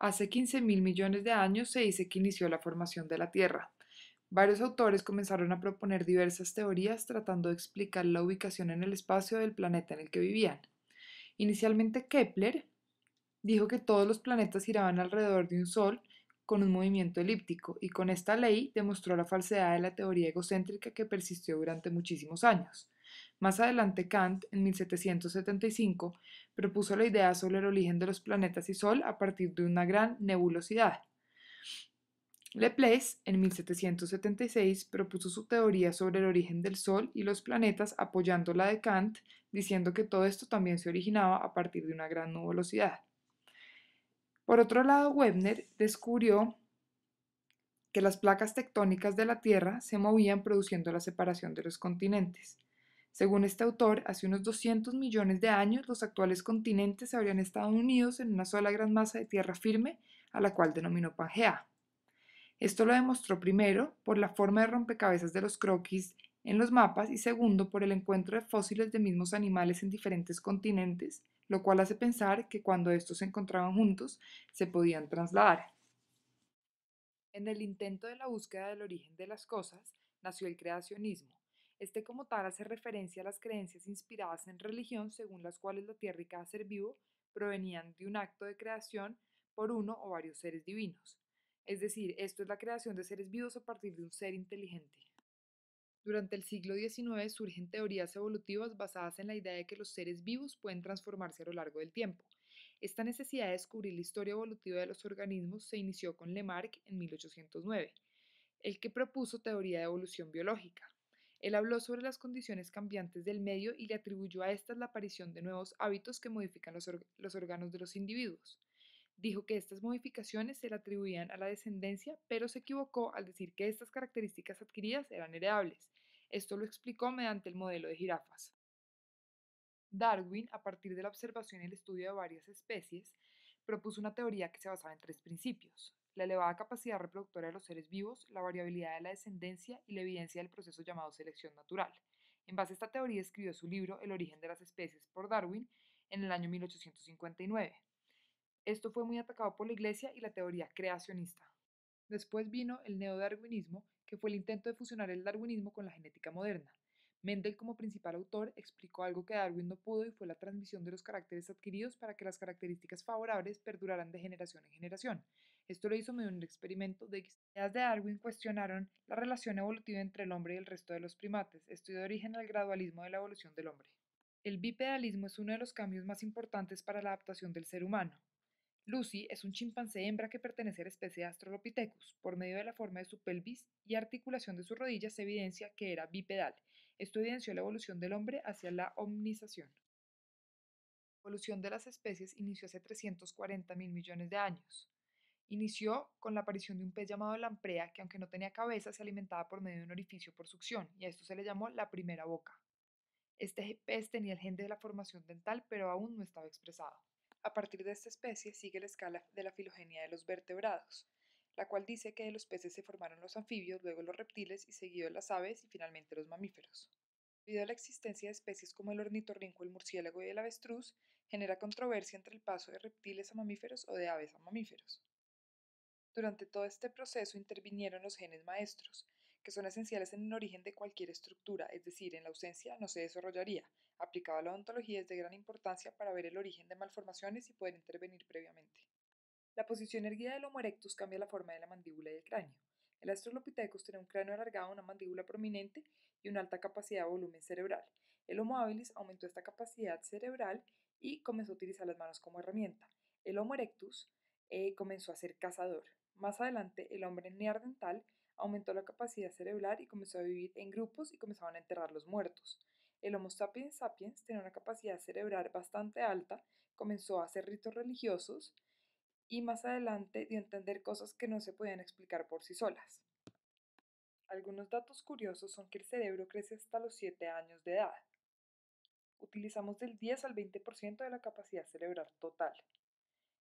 Hace 15.000 millones de años se dice que inició la formación de la Tierra. Varios autores comenzaron a proponer diversas teorías tratando de explicar la ubicación en el espacio del planeta en el que vivían. Inicialmente Kepler dijo que todos los planetas giraban alrededor de un Sol con un movimiento elíptico, y con esta ley demostró la falsedad de la teoría egocéntrica que persistió durante muchísimos años. Más adelante Kant, en 1775, propuso la idea sobre el origen de los planetas y Sol a partir de una gran nebulosidad. Laplace, en 1776, propuso su teoría sobre el origen del Sol y los planetas apoyando la de Kant, diciendo que todo esto también se originaba a partir de una gran nebulosidad. Por otro lado, Webner descubrió que las placas tectónicas de la Tierra se movían produciendo la separación de los continentes. Según este autor, hace unos 200 millones de años los actuales continentes habrían estado unidos en una sola gran masa de tierra firme, a la cual denominó Pangea. Esto lo demostró primero por la forma de rompecabezas de los croquis en los mapas y segundo por el encuentro de fósiles de mismos animales en diferentes continentes, lo cual hace pensar que cuando estos se encontraban juntos se podían trasladar. En el intento de la búsqueda del origen de las cosas, nació el creacionismo. Este como tal hace referencia a las creencias inspiradas en religión según las cuales la tierra y cada ser vivo provenían de un acto de creación por uno o varios seres divinos. Es decir, esto es la creación de seres vivos a partir de un ser inteligente. Durante el siglo XIX surgen teorías evolutivas basadas en la idea de que los seres vivos pueden transformarse a lo largo del tiempo. Esta necesidad de descubrir la historia evolutiva de los organismos se inició con Lamarck en 1809, el que propuso teoría de evolución biológica. Él habló sobre las condiciones cambiantes del medio y le atribuyó a estas la aparición de nuevos hábitos que modifican los órganos de los individuos. Dijo que estas modificaciones se le atribuían a la descendencia, pero se equivocó al decir que estas características adquiridas eran heredables. Esto lo explicó mediante el modelo de jirafas. Darwin, a partir de la observación y el estudio de varias especies, propuso una teoría que se basaba en tres principios: la elevada capacidad reproductora de los seres vivos, la variabilidad de la descendencia y la evidencia del proceso llamado selección natural. En base a esta teoría escribió su libro El origen de las especies por Darwin en el año 1859. Esto fue muy atacado por la Iglesia y la teoría creacionista. Después vino el neodarwinismo, que fue el intento de fusionar el darwinismo con la genética moderna. Mendel, como principal autor, explicó algo que Darwin no pudo y fue la transmisión de los caracteres adquiridos para que las características favorables perduraran de generación en generación. Esto lo hizo mediante un experimento de X. Las ideas de Darwin cuestionaron la relación evolutiva entre el hombre y el resto de los primates. Esto dio origen al gradualismo de la evolución del hombre. El bipedalismo es uno de los cambios más importantes para la adaptación del ser humano. Lucy es un chimpancé hembra que pertenece a la especie de Australopithecus. Por medio de la forma de su pelvis y articulación de sus rodillas se evidencia que era bipedal. Esto evidenció la evolución del hombre hacia la hominización. La evolución de las especies inició hace 340.000 millones de años. Inició con la aparición de un pez llamado lamprea que, aunque no tenía cabeza, se alimentaba por medio de un orificio por succión, y a esto se le llamó la primera boca. Este pez tenía el gen de la formación dental, pero aún no estaba expresado. A partir de esta especie sigue la escala de la filogenia de los vertebrados, la cual dice que de los peces se formaron los anfibios, luego los reptiles y seguido las aves y finalmente los mamíferos. Debido a la existencia de especies como el ornitorrinco, el murciélago y el avestruz, genera controversia entre el paso de reptiles a mamíferos o de aves a mamíferos. Durante todo este proceso intervinieron los genes maestros, que son esenciales en el origen de cualquier estructura, es decir, en la ausencia no se desarrollaría. Aplicado a la odontología es de gran importancia para ver el origen de malformaciones y poder intervenir previamente. La posición erguida del Homo erectus cambia la forma de la mandíbula y el cráneo. El Australopithecus tenía un cráneo alargado, una mandíbula prominente y una alta capacidad de volumen cerebral. El Homo habilis aumentó esta capacidad cerebral y comenzó a utilizar las manos como herramienta. El Homo erectus comenzó a ser cazador. Más adelante, el hombre neandertal aumentó la capacidad cerebral y comenzó a vivir en grupos y comenzaban a enterrar los muertos. El Homo sapiens sapiens tenía una capacidad cerebral bastante alta, comenzó a hacer ritos religiosos y más adelante dio a entender cosas que no se podían explicar por sí solas. Algunos datos curiosos son que el cerebro crece hasta los 7 años de edad. Utilizamos del 10 al 20% de la capacidad cerebral total.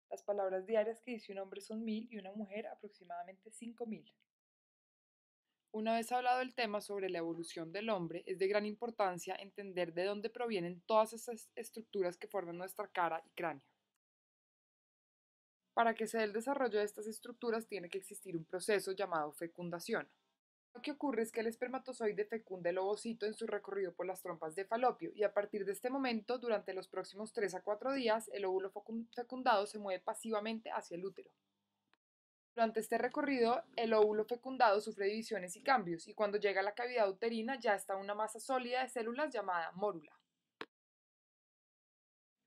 Las palabras diarias que dice un hombre son 1000 y una mujer aproximadamente 5000. Una vez hablado el tema sobre la evolución del hombre, es de gran importancia entender de dónde provienen todas esas estructuras que forman nuestra cara y cráneo. Para que se dé el desarrollo de estas estructuras tiene que existir un proceso llamado fecundación. Lo que ocurre es que el espermatozoide fecunda el ovocito en su recorrido por las trompas de Falopio y a partir de este momento, durante los próximos 3 a 4 días, el óvulo fecundado se mueve pasivamente hacia el útero. Durante este recorrido, el óvulo fecundado sufre divisiones y cambios y cuando llega a la cavidad uterina ya está una masa sólida de células llamada mórula.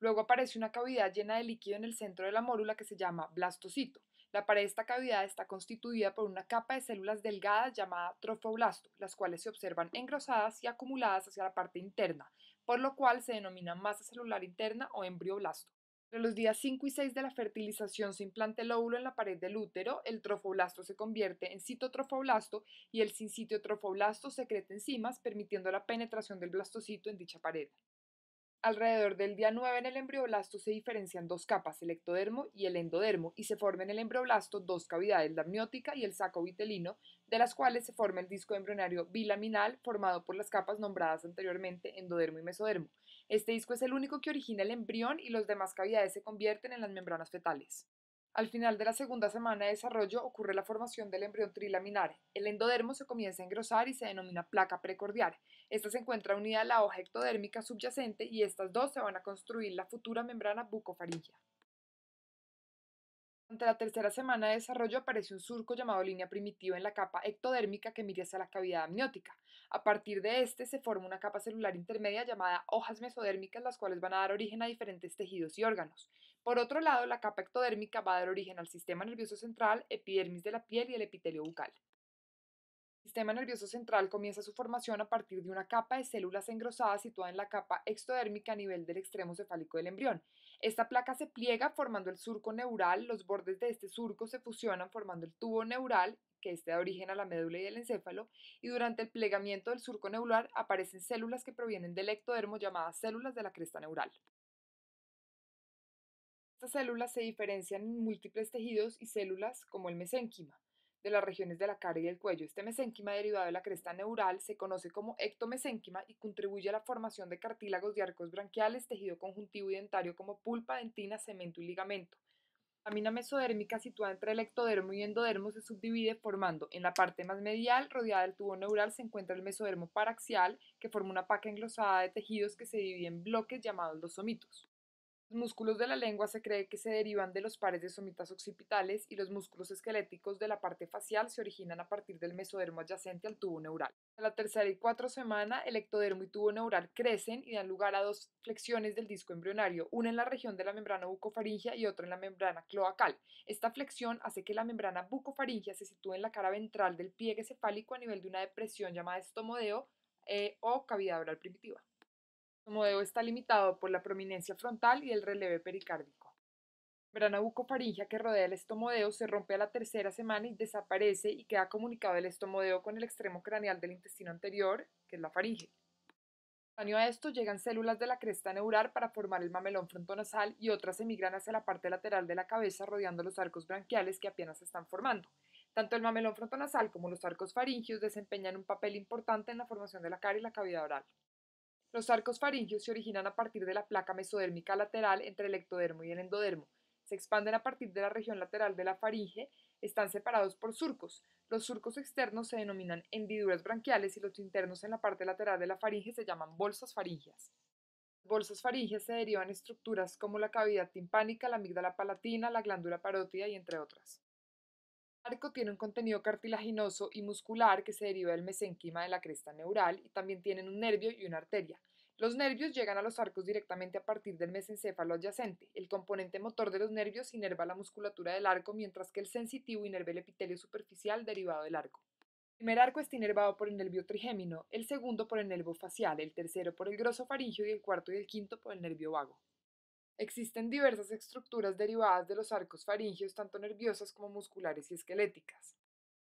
Luego aparece una cavidad llena de líquido en el centro de la mórula que se llama blastocito. La pared de esta cavidad está constituida por una capa de células delgadas llamada trofoblasto, las cuales se observan engrosadas y acumuladas hacia la parte interna, por lo cual se denomina masa celular interna o embrioblasto. Entre los días 5 y 6 de la fertilización se implanta el óvulo en la pared del útero, el trofoblasto se convierte en citotrofoblasto y el sincitiotrofoblasto secreta enzimas, permitiendo la penetración del blastocito en dicha pared. Alrededor del día 9 en el embrioblasto se diferencian dos capas, el ectodermo y el endodermo, y se forman en el embrioblasto dos cavidades, la amniótica y el saco vitelino, de las cuales se forma el disco embrionario bilaminal formado por las capas nombradas anteriormente, endodermo y mesodermo. Este disco es el único que origina el embrión y las demás cavidades se convierten en las membranas fetales. Al final de la segunda semana de desarrollo ocurre la formación del embrión trilaminar. El endodermo se comienza a engrosar y se denomina placa precordial. Esta se encuentra unida a la hoja ectodérmica subyacente y estas dos se van a construir la futura membrana bucofaríngea. Durante la tercera semana de desarrollo aparece un surco llamado línea primitiva en la capa ectodérmica que mira hacia la cavidad amniótica. A partir de este se forma una capa celular intermedia llamada hojas mesodérmicas, las cuales van a dar origen a diferentes tejidos y órganos. Por otro lado, la capa ectodérmica va a dar origen al sistema nervioso central, epidermis de la piel y el epitelio bucal. El sistema nervioso central comienza su formación a partir de una capa de células engrosadas situada en la capa extodérmica a nivel del extremo cefálico del embrión. Esta placa se pliega formando el surco neural, los bordes de este surco se fusionan formando el tubo neural, que este da origen a la médula y el encéfalo, y durante el plegamiento del surco neural aparecen células que provienen del ectodermo llamadas células de la cresta neural. Estas células se diferencian en múltiples tejidos y células como el mesénquima de las regiones de la cara y del cuello. Este mesénquima derivado de la cresta neural se conoce como ectomesénquima y contribuye a la formación de cartílagos de arcos branquiales, tejido conjuntivo y dentario como pulpa, dentina, cemento y ligamento. La lámina mesodérmica situada entre el ectodermo y endodermo se subdivide formando en la parte más medial, rodeada del tubo neural, se encuentra el mesodermo paraxial, que forma una paca engrosada de tejidos que se divide en bloques llamados los somitos. Los músculos de la lengua se cree que se derivan de los pares de somitas occipitales y los músculos esqueléticos de la parte facial se originan a partir del mesodermo adyacente al tubo neural. En la tercera y cuarta semana, el ectodermo y tubo neural crecen y dan lugar a dos flexiones del disco embrionario, una en la región de la membrana bucofaringea y otra en la membrana cloacal. Esta flexión hace que la membrana bucofaringea se sitúe en la cara ventral del pliegue cefálico a nivel de una depresión llamada estomodeo o cavidad oral primitiva. Su modelo está limitado por la prominencia frontal y el relieve pericárdico. La membrana bucofaringea que rodea el estomodeo se rompe a la tercera semana y desaparece y queda comunicado el estomodeo con el extremo craneal del intestino anterior, que es la faringe. Simultáneo a esto llegan células de la cresta neural para formar el mamelón frontonasal y otras emigran hacia la parte lateral de la cabeza rodeando los arcos branquiales que apenas se están formando. Tanto el mamelón frontonasal como los arcos faringios desempeñan un papel importante en la formación de la cara y la cavidad oral. Los arcos faringios se originan a partir de la placa mesodérmica lateral entre el ectodermo y el endodermo. Se expanden a partir de la región lateral de la faringe, están separados por surcos. Los surcos externos se denominan hendiduras branquiales y los internos en la parte lateral de la faringe se llaman bolsas faringias. Las bolsas faringias se derivan en estructuras como la cavidad timpánica, la amígdala palatina, la glándula parótida y entre otras. El arco tiene un contenido cartilaginoso y muscular que se deriva del mesénquima de la cresta neural y también tienen un nervio y una arteria. Los nervios llegan a los arcos directamente a partir del mesencéfalo adyacente. El componente motor de los nervios inerva la musculatura del arco, mientras que el sensitivo inerva el epitelio superficial derivado del arco. El primer arco está inervado por el nervio trigémino, el segundo por el nervio facial, el tercero por el glosofaringio y el cuarto y el quinto por el nervio vago. Existen diversas estructuras derivadas de los arcos faringios, tanto nerviosas como musculares y esqueléticas.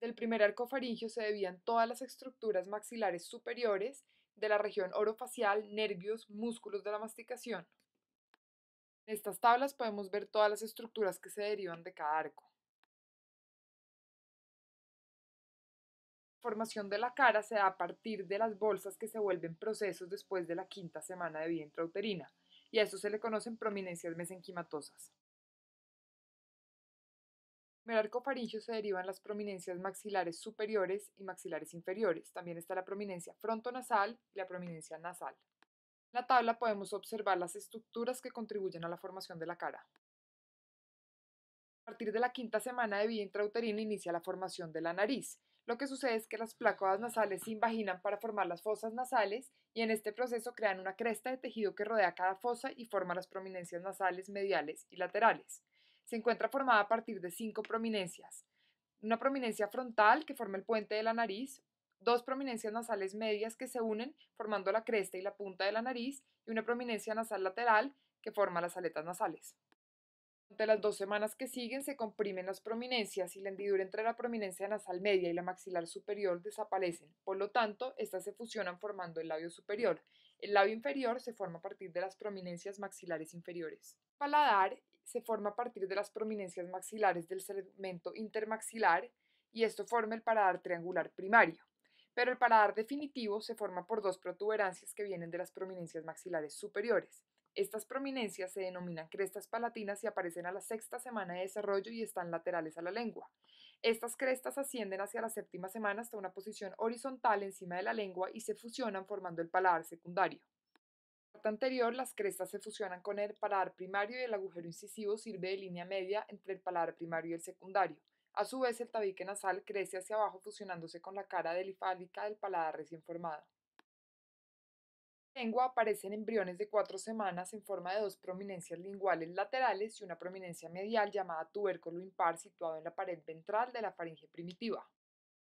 Del primer arco faringio se debían todas las estructuras maxilares superiores de la región orofacial, nervios, músculos de la masticación. En estas tablas podemos ver todas las estructuras que se derivan de cada arco. La formación de la cara se da a partir de las bolsas que se vuelven procesos después de la quinta semana de vida intrauterina, y a esto se le conocen prominencias mesenquimatosas. El arco faríngeo se derivan las prominencias maxilares superiores y maxilares inferiores. También está la prominencia frontonasal y la prominencia nasal. En la tabla podemos observar las estructuras que contribuyen a la formación de la cara. A partir de la quinta semana de vida intrauterina inicia la formación de la nariz. Lo que sucede es que las placas nasales se invaginan para formar las fosas nasales y en este proceso crean una cresta de tejido que rodea cada fosa y forma las prominencias nasales mediales y laterales. Se encuentra formada a partir de 5 prominencias. Una prominencia frontal que forma el puente de la nariz, 2 prominencias nasales medias que se unen formando la cresta y la punta de la nariz y una prominencia nasal lateral que forma las aletas nasales. Durante las 2 semanas que siguen se comprimen las prominencias y la hendidura entre la prominencia nasal media y la maxilar superior desaparecen. Por lo tanto, estas se fusionan formando el labio superior. El labio inferior se forma a partir de las prominencias maxilares inferiores. El paladar se forma a partir de las prominencias maxilares del segmento intermaxilar y esto forma el paladar triangular primario. Pero el paladar definitivo se forma por 2 protuberancias que vienen de las prominencias maxilares superiores. Estas prominencias se denominan crestas palatinas y aparecen a la 6ª semana de desarrollo y están laterales a la lengua. Estas crestas ascienden hacia la 7ª semana hasta una posición horizontal encima de la lengua y se fusionan formando el paladar secundario. En la parte anterior, las crestas se fusionan con el paladar primario y el agujero incisivo sirve de línea media entre el paladar primario y el secundario. A su vez, el tabique nasal crece hacia abajo fusionándose con la cara delifálica del paladar recién formado. Lengua aparece en embriones de 4 semanas en forma de 2 prominencias linguales laterales y una prominencia medial llamada tubérculo impar situado en la pared ventral de la faringe primitiva.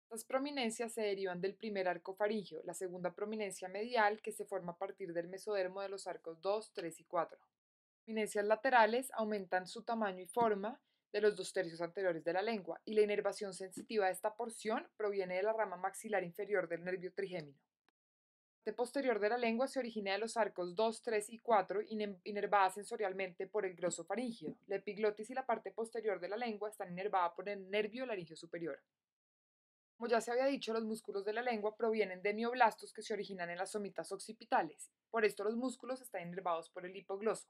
Estas prominencias se derivan del primer arco faríngeo, la segunda prominencia medial que se forma a partir del mesodermo de los arcos 2, 3 y 4. Las prominencias laterales aumentan su tamaño y forma de los 2 tercios anteriores de la lengua y la inervación sensitiva de esta porción proviene de la rama maxilar inferior del nervio trigémino. La parte posterior de la lengua se origina de los arcos 2, 3 y 4, inervada sensorialmente por el gloso faríngeo. La epiglotis y la parte posterior de la lengua están inervadas por el nervio laringio superior. Como ya se había dicho, los músculos de la lengua provienen de mioblastos que se originan en las somitas occipitales. Por esto los músculos están inervados por el hipogloso.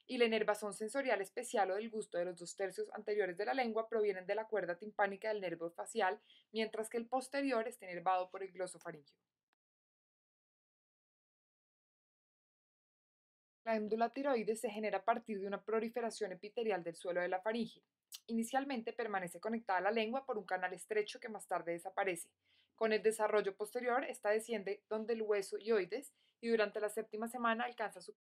Y la inervación sensorial especial o del gusto de los 2 tercios anteriores de la lengua provienen de la cuerda timpánica del nervio facial, mientras que el posterior está inervado por el gloso faríngeo. La glándula tiroides se genera a partir de una proliferación epitelial del suelo de la faringe. Inicialmente permanece conectada a la lengua por un canal estrecho que más tarde desaparece. Con el desarrollo posterior, esta desciende donde el hueso hioides y durante la 7ª semana alcanza su